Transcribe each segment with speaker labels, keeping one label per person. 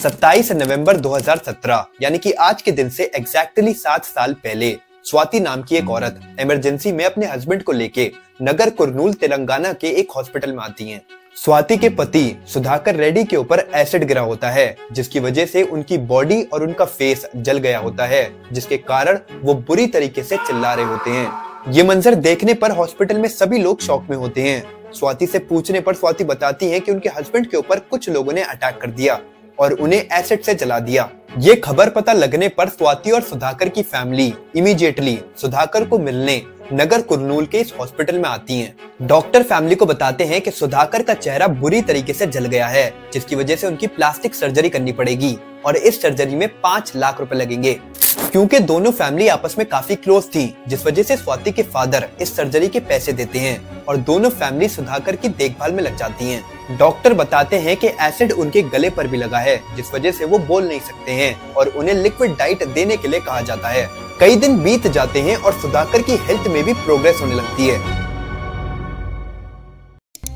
Speaker 1: 27 नवंबर 2017 यानी कि आज के दिन से एग्जैक्टली 7 साल पहले स्वाति नाम की एक औरत इमरजेंसी में अपने हस्बैंड को लेके नगर कुरनूल तेलंगाना के एक हॉस्पिटल में आती हैं। स्वाति के पति सुधाकर रेड्डी के ऊपर एसिड गिरा होता है, जिसकी वजह से उनकी बॉडी और उनका फेस जल गया होता है, जिसके कारण वो बुरी तरीके से चिल्ला रहे होते हैं। ये मंजर देखने पर हॉस्पिटल में सभी लोग शॉक में होते हैं। स्वाति से पूछने पर स्वाति बताती है कि उनके हस्बैंड के ऊपर कुछ लोगों ने अटैक कर दिया और उन्हें एसिड से जला दिया। ये खबर पता लगने पर स्वाति और सुधाकर की फैमिली इमीडिएटली सुधाकर को मिलने नगर कुरनूल के इस हॉस्पिटल में आती हैं। डॉक्टर फैमिली को बताते हैं कि सुधाकर का चेहरा बुरी तरीके से जल गया है, जिसकी वजह से उनकी प्लास्टिक सर्जरी करनी पड़ेगी और इस सर्जरी में 5 लाख रुपए लगेंगे। क्योंकि दोनों फैमिली आपस में काफी क्लोज थी, जिस वजह से स्वाति के फादर इस सर्जरी के पैसे देते हैं और दोनों फैमिली सुधाकर की देखभाल में लग जाती हैं। डॉक्टर बताते हैं कि एसिड उनके गले पर भी लगा है, जिस वजह से वो बोल नहीं सकते हैं और उन्हें लिक्विड डाइट देने के लिए कहा जाता है। कई दिन बीत जाते हैं और सुधाकर की हेल्थ में भी प्रोग्रेस होने लगती है।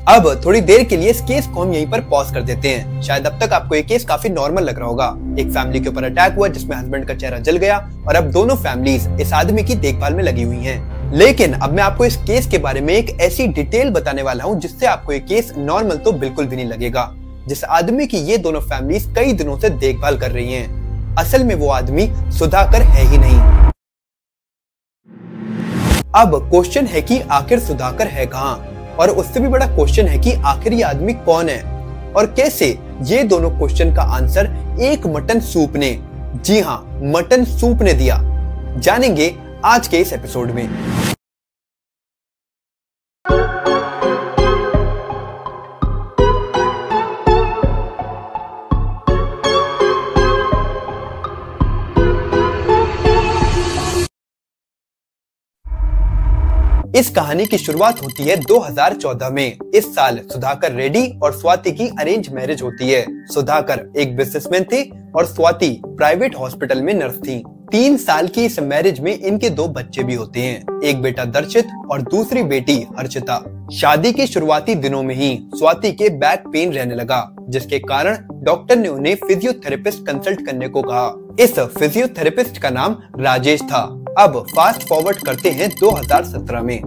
Speaker 1: अब थोड़ी देर के लिए इस केस को हम यहीं पर पॉज कर देते हैं। शायद अब तक आपको ये केस काफी नॉर्मल लग रहा होगा। एक फैमिली के ऊपर अटैक हुआ जिसमें हस्बैंड का चेहरा जल गया और अब दोनों फैमिलीज इस आदमी की देखभाल में लगी हुई हैं। लेकिन अब मैं आपको इस केस के बारे में एक ऐसी डिटेल बताने वाला हूँ जिससे आपको ये केस नॉर्मल तो बिल्कुल भी नहीं लगेगा। जिस आदमी की ये दोनों फैमिलीज कई दिनों से देखभाल कर रही हैं, असल में वो आदमी सुधाकर है ही नहीं। अब क्वेश्चन है कि आखिर सुधाकर है कहाँ, और उससे भी बड़ा क्वेश्चन है कि आखिर ये आदमी कौन है और कैसे। ये दोनों क्वेश्चन का आंसर एक मटन सूप ने, जी हाँ मटन सूप ने दिया। जानेंगे आज के इस एपिसोड में। इस कहानी की शुरुआत होती है 2014 में। इस साल सुधाकर रेड्डी और स्वाति की अरेंज मैरिज होती है। सुधाकर एक बिजनेसमैन थे और स्वाति प्राइवेट हॉस्पिटल में नर्स थी। 3 साल की इस मैरिज में इनके 2 बच्चे भी होते हैं, एक बेटा दर्शित और दूसरी बेटी हर्षिता। शादी के शुरुआती दिनों में ही स्वाति के बैक पेन रहने लगा, जिसके कारण डॉक्टर ने उन्हें फिजियोथेरेपिस्ट कंसल्ट करने को कहा। इस फिजियोथेरेपिस्ट का नाम राजेश था। अब फास्ट फॉरवर्ड करते हैं 2017 में।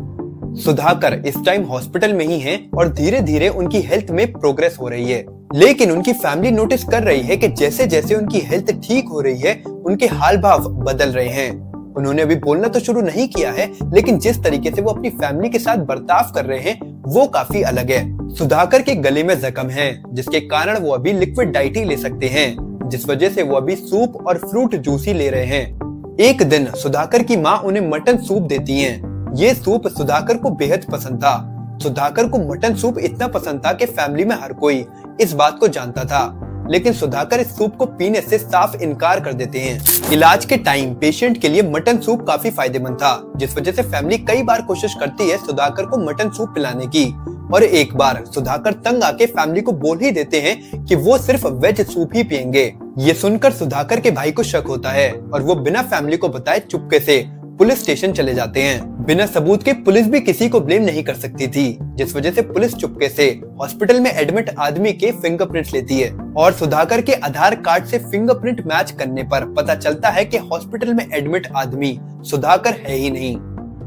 Speaker 1: सुधाकर इस टाइम हॉस्पिटल में ही हैं और धीरे धीरे उनकी हेल्थ में प्रोग्रेस हो रही है। लेकिन उनकी फैमिली नोटिस कर रही है कि जैसे जैसे उनकी हेल्थ ठीक हो रही है, उनके हाल भाव बदल रहे हैं। उन्होंने अभी बोलना तो शुरू नहीं किया है, लेकिन जिस तरीके से वो अपनी फैमिली के साथ बर्ताव कर रहे हैं वो काफी अलग है। सुधाकर के गले में जख्म है, जिसके कारण वो अभी लिक्विड डाइट ही ले सकते हैं, जिस वजह से वो अभी सूप और फ्रूट जूस ही ले रहे हैं। एक दिन सुधाकर की माँ उन्हें मटन सूप देती हैं। ये सूप सुधाकर को बेहद पसंद था। सुधाकर को मटन सूप इतना पसंद था कि फैमिली में हर कोई इस बात को जानता था, लेकिन सुधाकर इस सूप को पीने से साफ इनकार कर देते हैं। इलाज के टाइम पेशेंट के लिए मटन सूप काफी फायदेमंद था, जिस वजह से फैमिली कई बार कोशिश करती है सुधाकर को मटन सूप पिलाने की। और एक बार सुधाकर तंग आके फैमिली को बोल ही देते हैं कि वो सिर्फ वेज सूप ही पियेंगे। ये सुनकर सुधाकर के भाई को शक होता है और वो बिना फैमिली को बताए चुपके से पुलिस स्टेशन चले जाते हैं। बिना सबूत के पुलिस भी किसी को ब्लेम नहीं कर सकती थी, जिस वजह से पुलिस चुपके से हॉस्पिटल में एडमिट आदमी के फिंगरप्रिंट्स लेती है और सुधाकर के आधार कार्ड से फिंगरप्रिंट मैच करने पर पता चलता है कि हॉस्पिटल में एडमिट आदमी सुधाकर है ही नहीं।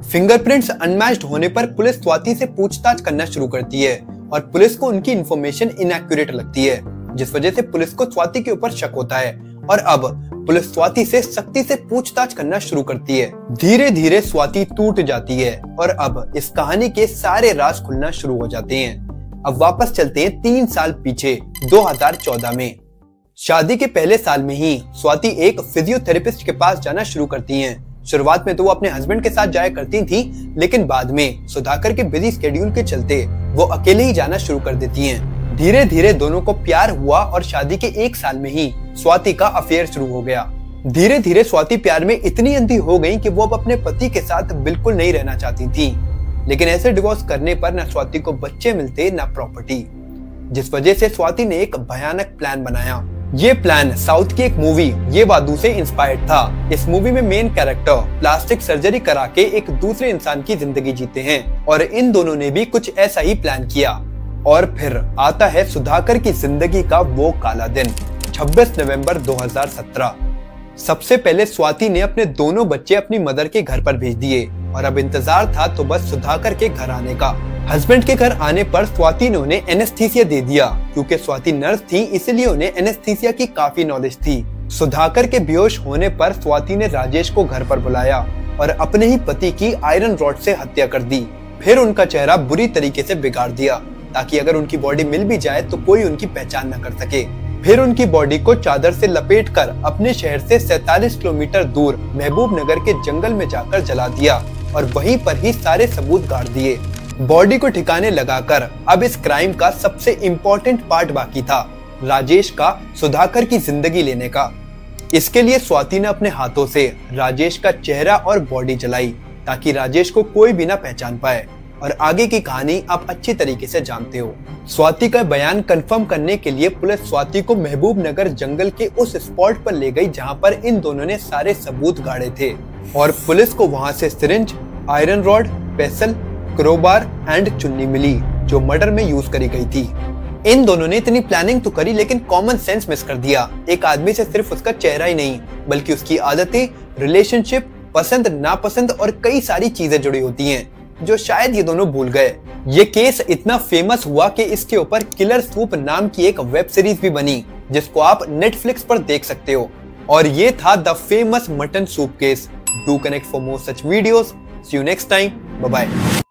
Speaker 1: फिंगरप्रिंट्स अनमैच्ड होने पर पुलिस स्वाति से पूछताछ करना शुरू करती है और पुलिस को उनकी इन्फॉर्मेशन इनएक्यूरेट लगती है, जिस वजह से पुलिस को स्वाति के ऊपर शक होता है और अब पुलिस स्वाति से सख्ती से पूछताछ करना शुरू करती है। धीरे धीरे स्वाति टूट जाती है और अब इस कहानी के सारे राज खुलना शुरू हो जाते हैं। अब वापस चलते हैं 3 साल पीछे 2014 में। शादी के पहले साल में ही स्वाति एक फिजियोथेरेपिस्ट के पास जाना शुरू करती हैं। शुरुआत में तो वो अपने हस्बैंड के साथ जाया करती थी, लेकिन बाद में सुधाकर के बिजी स्केड्यूल के चलते वो अकेले ही जाना शुरू कर देती हैं। धीरे धीरे दोनों को प्यार हुआ और शादी के 1 साल में ही स्वाति का अफेयर शुरू हो गया। धीरे धीरे स्वाति प्यार में इतनी अंधी हो गई कि वो अब अपने पति के साथ बिल्कुल नहीं रहना चाहती थी। लेकिन ऐसे डिवोर्स करने पर न स्वाति को बच्चे मिलते न प्रॉपर्टी, जिस वजह से स्वाति ने एक भयानक प्लान बनाया। ये प्लान साउथ की एक मूवी ये वादू से इंस्पायर्ड था। इस मूवी में मेन कैरेक्टर प्लास्टिक सर्जरी करा के एक दूसरे इंसान की जिंदगी जीते हैं और इन दोनों ने भी कुछ ऐसा ही प्लान किया। और फिर आता है सुधाकर की जिंदगी का वो काला दिन। 26 नवंबर 2017। सबसे पहले स्वाति ने अपने दोनों बच्चे अपनी मदर के घर पर भेज दिए और अब इंतजार था तो बस सुधाकर के घर आने का। हस्बैंड के घर आने पर स्वाति ने उन्हें एनेस्थीसिया दे दिया। क्योंकि स्वाति नर्स थी इसलिए उन्हें एनेस्थीसिया की काफी नॉलेज थी। सुधाकर के बेहोश होने पर स्वाति ने राजेश को घर पर बुलाया और अपने ही पति की आयरन रॉड से हत्या कर दी। फिर उनका चेहरा बुरी तरीके से बिगाड़ दिया ताकि अगर उनकी बॉडी मिल भी जाए तो कोई उनकी पहचान न कर सके। फिर उनकी बॉडी को चादर से लपेटकर अपने शहर से 47 किलोमीटर दूर महबूब नगर के जंगल में जाकर जला दिया और वहीं पर ही सारे सबूत गाड़ दिए। बॉडी को ठिकाने लगाकर अब इस क्राइम का सबसे इम्पोर्टेंट पार्ट बाकी था, राजेश का सुधाकर की जिंदगी लेने का। इसके लिए स्वाति ने अपने हाथों से राजेश का चेहरा और बॉडी जलाई ताकि राजेश को कोई भी ना पहचान पाए। और आगे की कहानी आप अच्छी तरीके से जानते हो। स्वाति का बयान कंफर्म करने के लिए पुलिस स्वाति को महबूब नगर जंगल के उस स्पॉट पर ले गई जहां पर इन दोनों ने सारे सबूत गाड़े थे और पुलिस को वहां से syringe, iron rod, पेसल, crowbar and चुन्नी मिली जो मर्डर में यूज करी गई थी। इन दोनों ने इतनी प्लानिंग तो करी लेकिन कॉमन सेंस मिस कर दिया। एक आदमी से सिर्फ उसका चेहरा ही नहीं बल्कि उसकी आदतें, रिलेशनशिप, पसंद नापसंद और कई सारी चीजें जुड़ी होती हैं जो शायद ये दोनों भूल गए। ये केस इतना फेमस हुआ कि इसके ऊपर किलर सूप नाम की एक वेब सीरीज भी बनी जिसको आप नेटफ्लिक्स पर देख सकते हो और ये था the famous mutton soup case. Do connect for more such videos. See you next time. Bye bye.